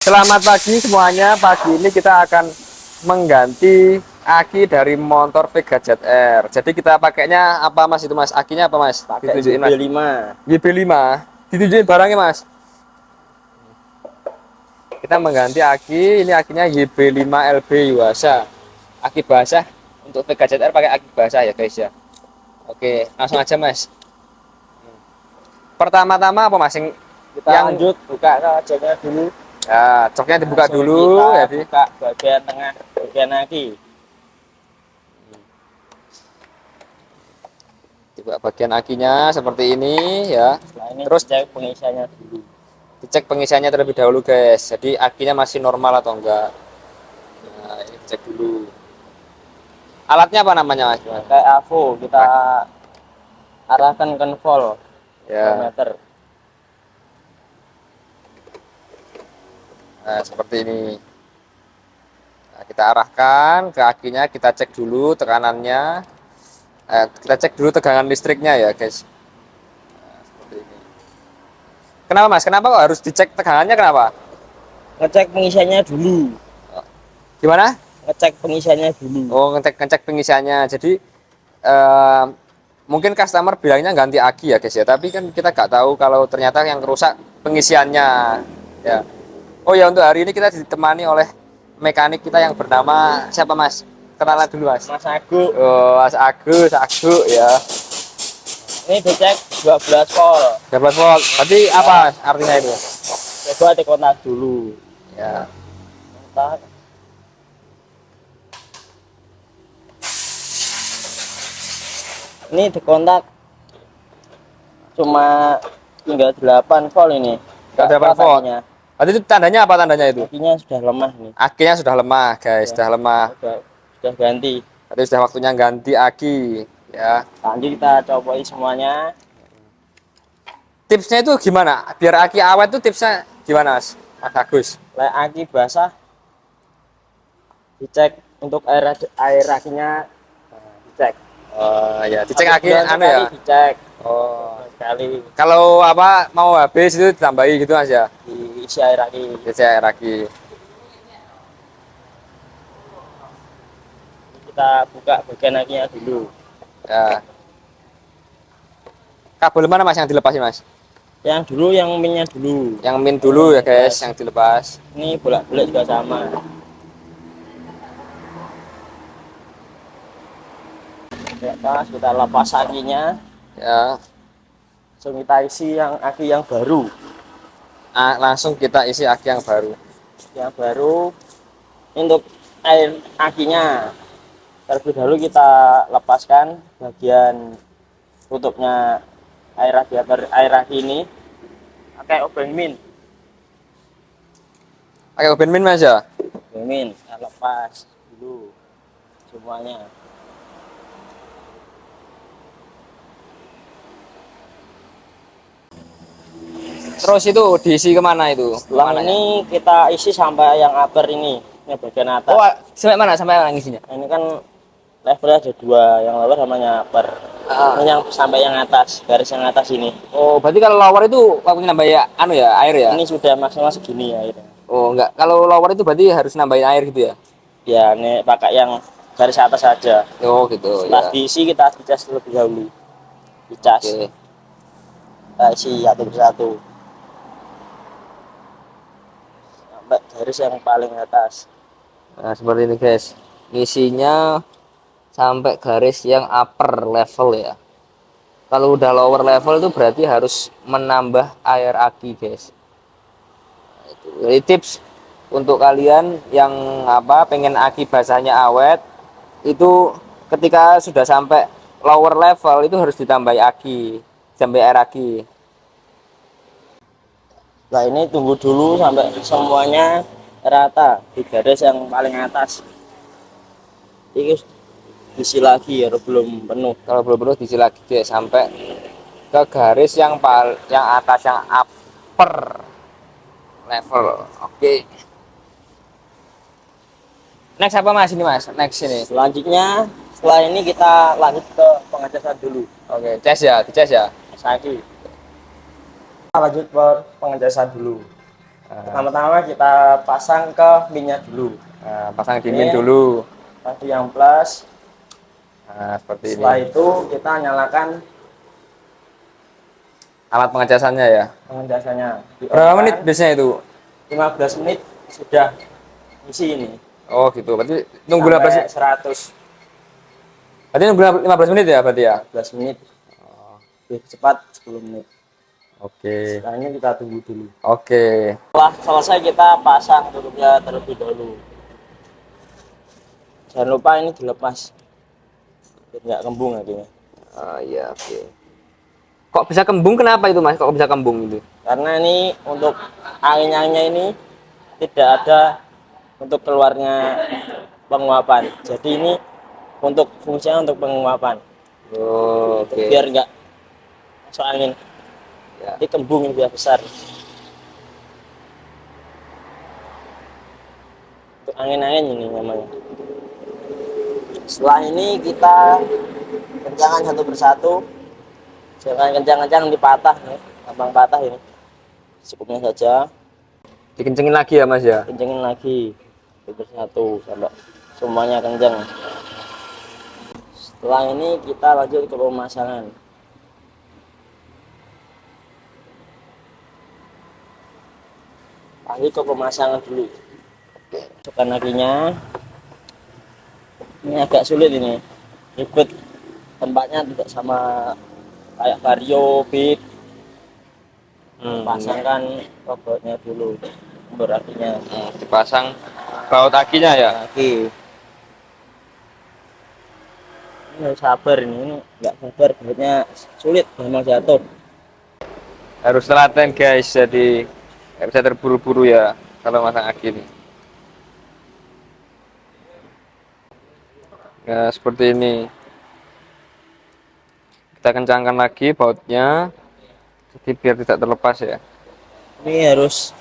Selamat pagi semuanya. Pagi ini kita akan mengganti aki dari motor Vega ZR. Jadi kita pakainya apa Mas itu Mas? Akinya apa Mas? Pakai Ditunjukin Mas. YB5. YB5. Ditunjukin barangnya Mas. Kita mengganti aki. Ini akinya YB5 LB Yuasa. Aki basah untuk Vega ZR pakai aki basah ya guys ya. Oke, langsung aja Mas. Pertama-tama apa Mas? Kita Yang lanjut buka kacanya dulu. ya, coknya dibuka Langsung kita dulu ya. buka bagian tengah, bagian aki. Dibuka bagian akinya seperti ini ya. Setelah ini Terus cek pengisiannya dulu. dicek pengisiannya terlebih dahulu guys, jadi akinya masih normal atau enggak. Nah, ini cek dulu alatnya apa namanya Mas? Pakai AVO kita arahkan ke volt Ya, meter. nah seperti ini. Nah, kita arahkan ke akinya, kita cek dulu tekanannya, kita cek dulu tegangan listriknya ya guys. Nah, seperti ini. Kenapa Mas, kenapa kok harus dicek tegangannya, kenapa? Ngecek pengisiannya dulu. Gimana? Ngecek pengisiannya dulu. Oh, ngecek pengisiannya. Jadi eh, mungkin customer bilangnya ganti aki ya guys ya, tapi kan kita nggak tahu kalau ternyata yang rusak pengisiannya ya. Oh ya, untuk hari ini kita ditemani oleh mekanik kita yang bernama siapa Mas? Kenalan dulu Mas. Mas Agus. Oh, Mas Agus ya. Ini dicek 12 volt. 12 volt. Berarti apa artinya itu? Coba dikontak dulu. Ya. Kontak. Ini dikontak cuma tinggal 8 volt ini. Tinggal 8 volt. Tadinya. Berarti itu tandanya apa tandanya itu? Akinya sudah lemah nih. Akinya sudah lemah guys, sudah lemah. Sudah ganti. Berarti sudah waktunya ganti aki ya. Lanjut kita copokin semuanya. Tipsnya itu gimana? Biar aki awet itu tipsnya gimana Mas? Mas Agus. Lek aki basah dicek untuk air akinya, dicek. Oh ya, dicek Satu aki bulan anu sekali ya. dicek. Oh. Sekali Kalau apa mau habis itu ditambahi gitu Mas ya. diisi air aki. Diisi air aki. Kita buka bagian akinya dulu. Ya. Kabel mana Mas yang dilepas Mas? Yang dulu yang minnya dulu. Yang min dulu ya guys, yang dilepas. Ini bolak-balik juga sama. Ya, pas kita lepas akinya, Ya. langsung kita isi yang aki yang baru. Langsung kita isi aki yang baru. Yang baru untuk air akinya. Terlebih dahulu kita lepaskan bagian tutupnya air radiator air aki ini pakai obeng min. Pakai obeng min Mas ya? Obeng min, kita lepas dulu semuanya. Terus itu diisi kemana itu? Setelah ini kita isi sampai yang upper ini bagian atas. Oh, sampai mana? Sampai mana isinya? Ini kan levelnya ada dua, yang lower sama yang upper. Ini yang sampai yang atas, garis yang atas ini. Oh, berarti kalau lower itu waktunya nambah ya anu ya, air ya? Ini sudah maksimal segini ya airnya. Oh, enggak. Kalau lower itu berarti harus nambahin air gitu ya? Ya, ini pakai yang garis atas saja. Oh, gitu Setelah ya. diisi kita dicas terlebih dahulu. Dicas. Oke. Kita isi satu persatu. Sampai garis yang paling atas. Nah, seperti ini guys. Ngisinya sampai garis yang upper level ya. Kalau udah lower level itu berarti harus menambah air aki guys. Jadi tips untuk kalian yang apa pengen aki basahnya awet itu ketika sudah sampai lower level itu harus ditambahi aki, sampai air aki. Nah, ini tunggu dulu sampai semuanya rata di garis yang paling atas. Ini diisi lagi ya, belum penuh. Kalau belum penuh diisi lagi guys sampai ke garis yang atas yang upper level. Oke. Next apa Mas ini Mas? Next ini. Selanjutnya setelah ini kita lanjut ke pengecasan dulu. Oke, tes ya, dices ya. Lagi kita lanjut ke pengecasan dulu. Pertama-tama kita pasang ke minyak dulu. Nah, pasang Ini dingin dulu. tadi yang plus. Nah, seperti ini. Setelah itu kita nyalakan Alat pengecasannya ya. pengecasannya. Berapa menit biasanya itu? 15 menit sudah isi ini. Oh gitu. Berarti nunggu 15. Sampai 100. Berarti nunggu 15 menit ya berarti ya? 15 menit. Lebih cepat 10 menit. Oke. Setelah ini kita tunggu dulu. Oke. Setelah selesai kita pasang tutupnya terlebih dahulu. Jangan lupa ini dilepas biar nggak kembung nantinya. Oh iya, oke. Kok bisa kembung? Kenapa itu Mas? Kok bisa kembung itu? Karena ini untuk angin-anginnya ini tidak ada untuk keluarnya penguapan. Jadi ini untuk fungsinya untuk penguapan. Oh, oke. Biar nggak masuk angin. Ya. Jadi kembung yang biar besar. Untuk angin-angin ini namanya. Setelah ini kita kencangkan satu persatu. Jangan kencang-kencang dipatah ya. Gampang patah ini. Cukupnya saja. Dikencengin lagi ya Mas ya? Kencengin lagi satu persatu sampai semuanya kencang. Setelah ini kita lanjut ke pemasangan. Lanjut ke pemasangan dulu. Masukkan lakinya. Ini agak sulit ini, ribet. Tempatnya tidak sama kayak vario, beat. Pasangkan robotnya dulu, berakinya. Dipasang baut akinya ya? Lagi. Ini harus sabar ini nggak sabar, bautnya sulit, memang jatuh. Harus telaten guys, jadi nggak bisa terburu-buru ya kalau masang aki ini. Ya seperti ini. Kita kencangkan lagi bautnya, jadi biar tidak terlepas ya. Ini harus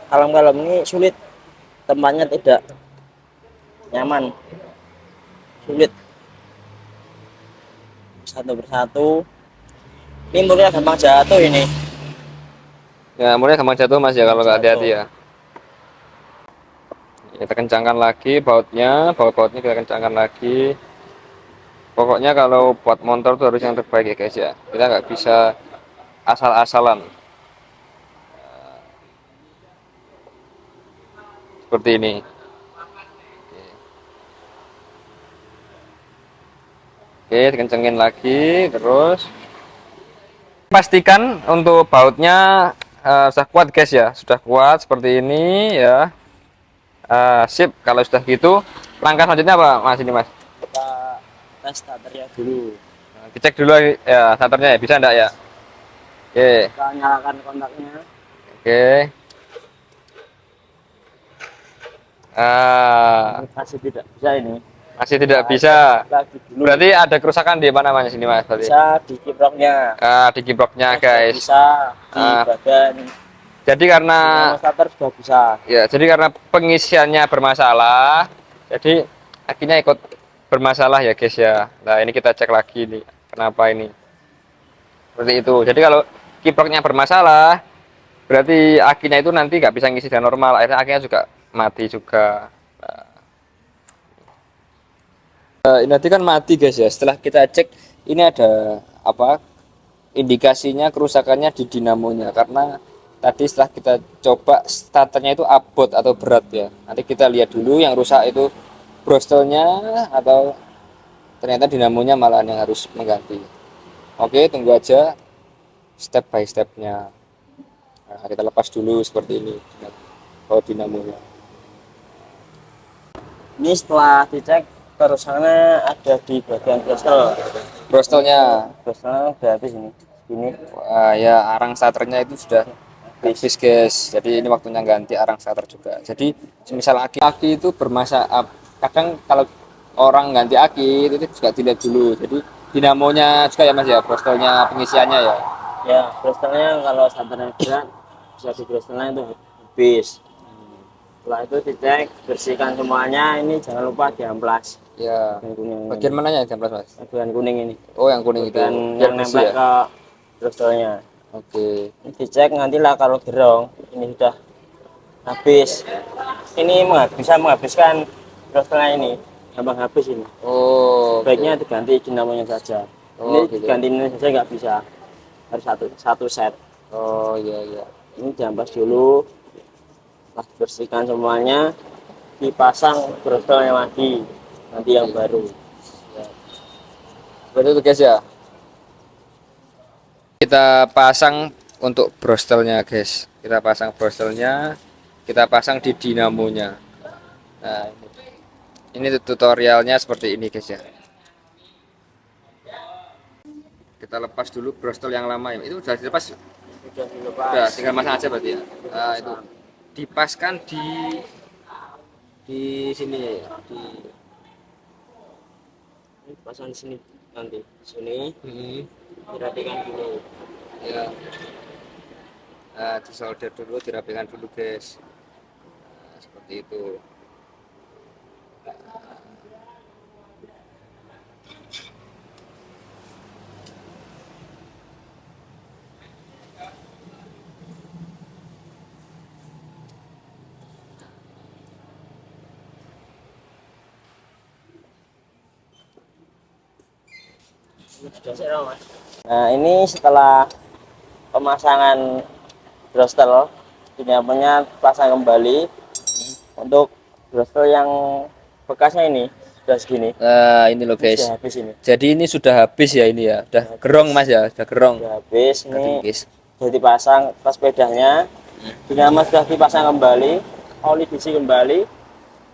kalem-kalem, ini sulit, tempatnya tidak nyaman, sulit. Satu persatu. Ini mulai gampang jatuh ini. Ya mulai gampang jatuh Mas ya kalau nggak Jatuh. hati-hati ya. Kita kencangkan lagi bautnya, baut-bautnya kita kencangkan lagi. Pokoknya kalau buat motor itu harus yang terbaik ya guys ya. Kita nggak bisa asal-asalan. Seperti ini. Oke, dikencengin lagi terus. Pastikan untuk bautnya sudah kuat guys ya, sudah kuat seperti ini ya. Sip, kalau sudah gitu, langkah selanjutnya apa Mas ini Mas? Kita tes starternya dulu. Dicek dulu ya starternya ya, bisa enggak ya? Oke, Kita nyalakan kontaknya. oke. Masih tidak bisa ini. Masih tidak Nah, bisa. lagi dulu. Berarti ada kerusakan di mana Mas ini Mas? Berarti? Bisa di kiproknya. Di kiproknya Terus guys. bisa di bagian Jadi karena starter sudah bisa. ya, jadi karena pengisiannya bermasalah, jadi akhirnya ikut bermasalah ya guys ya. Nah ini kita cek lagi nih, kenapa ini? Seperti itu. Jadi kalau kiproknya bermasalah, berarti akinya itu nanti nggak bisa ngisi dengan normal. Akhirnya akinya juga mati juga. Ini nanti kan mati guys ya. Setelah kita cek, ini ada apa? Indikasinya kerusakannya di dinamonya karena tadi setelah kita coba starternya itu abot atau berat ya. Nanti kita lihat dulu yang rusak itu brostelnya atau ternyata dinamonya malah yang harus mengganti. Oke, tunggu aja step by stepnya. Nah, kita lepas dulu seperti ini kalau dinamonya. Ini setelah dicek kerusakannya ada di bagian brostel. Brostelnya, Brostelnya udah habis ini. Ini wah, ya arang starternya itu sudah habis guys. Jadi ini waktunya ganti arang starter juga. Jadi misal aki itu bermasalah, kadang kalau orang ganti aki itu juga dilihat dulu. Jadi dinamonya juga ya Mas ya, brostelnya pengisiannya ya. ya brostelnya kalau starternya berat bisa di brostelnya itu habis. Setelah itu dicek, bersihkan semuanya. Ini jangan lupa diamplas. Ya. Yang kuning Bagian ini. mananya yang jelas Mas? Bagian kuning ini. Oh, yang kuning itu. Bagian Biar yang bersih nempel ya. ke brostelnya. Oke. Ini dicek nantilah kalau gerong. Ini sudah habis. Ini bisa menghabiskan brostelnya ini, gampang habis ini. Oh, Sebaiknya oke. diganti dinamonya saja. Oh, Ini gitu. diganti ini saja nggak bisa, harus satu set. Oh, iya iya. Ini diampas dulu, setelah dibersihkan semuanya, dipasang brostelnya lagi, nanti yang Oke. baru. Ya. Seperti itu guys ya. Kita pasang untuk brostelnya guys. Kita pasang brostelnya, kita pasang di dinamonya. Nah, ini tutorialnya seperti ini guys ya. Kita lepas dulu brostel yang lama ya. Itu sudah dilepas. Sudah Udah, dilepas, tinggal masang aja berarti ya. Nah, itu pasang. dipaskan di sini ya. Di Ini pasang di sini nanti, sini hmm, dirapikan dulu. ya. Nah, disolder dulu, dirapikan dulu guys. Nah, seperti itu. Nah, ini setelah pemasangan brostel, dinamonya pasang kembali. Untuk brostel yang bekasnya ini sudah segini, Nah, ini loh ini guys. sudah habis ini. Jadi ini sudah habis ya ini ya. Udah Sudah habis. gerong Mas ya, udah gerong. Sudah habis Udah ini, guys. sudah dipasang ke sepedanya. Dinamo sudah dipasang kembali, oli diisi kembali,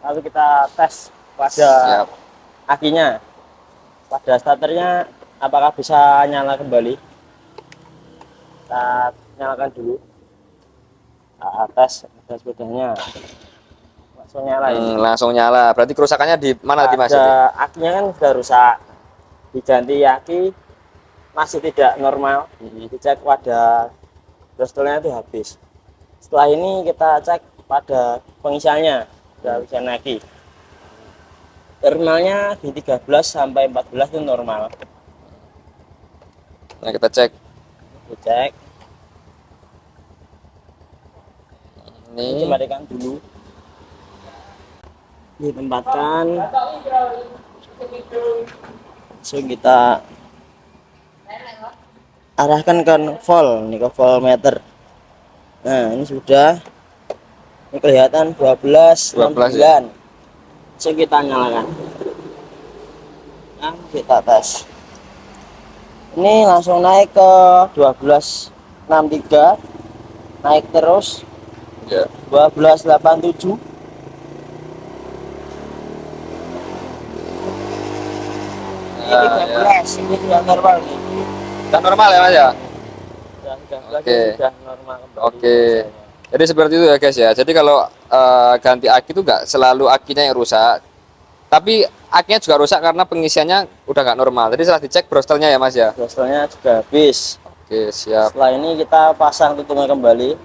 lalu kita tes pada Siap. akinya, pada starternya apakah bisa nyala kembali. Kita nyalakan dulu, kita tes sepedanya langsung nyala ini. Langsung nyala. Berarti kerusakannya di mana lagi Mas? Ada akinya kan sudah rusak, diganti aki masih tidak normal, dicek pada brostelnya itu habis. Setelah ini kita cek pada pengisiannya, sudah bisa naik. Normalnya di 13 sampai 14 itu normal. Nah, kita cek. Dicek, Ini dimatikan dulu, ditempatkan, so kita arahkan ke volt, ini ke voltmeter. Nah, ini sudah, ini kelihatan 12, 12 ya. 69. So kita nyalakan. Nah, kita tes. Ini langsung naik ke 1263, naik terus Ya. 1287. Ini Nah, 13, ini sudah normal nih. Udah normal ya Mas ya? Sudah 13 Oke. ini sudah normal kembali. Oke. biasanya. Jadi seperti itu ya guys ya. Jadi kalau ganti aki itu nggak selalu akinya yang rusak, tapi akinya juga rusak karena pengisiannya udah nggak normal. Jadi setelah dicek brostelnya ya Mas ya. Brostelnya juga habis. Oke siap. Setelah ini kita pasang tutungnya kembali.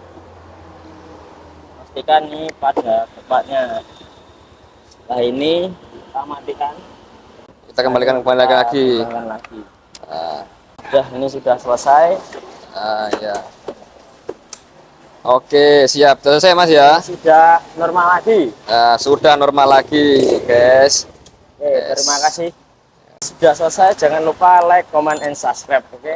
Pastikan ini pada tempatnya. Setelah ini kita matikan. Kita kembalikan lagi. Kembangkan lagi. Nah, Sudah, ini sudah selesai. ya. Oke siap. Selesai Mas ya. Ini sudah normal lagi. Nah, sudah normal lagi guys. Oke, Yes. terima kasih. Sudah selesai. Jangan lupa like, comment, and subscribe. Oke.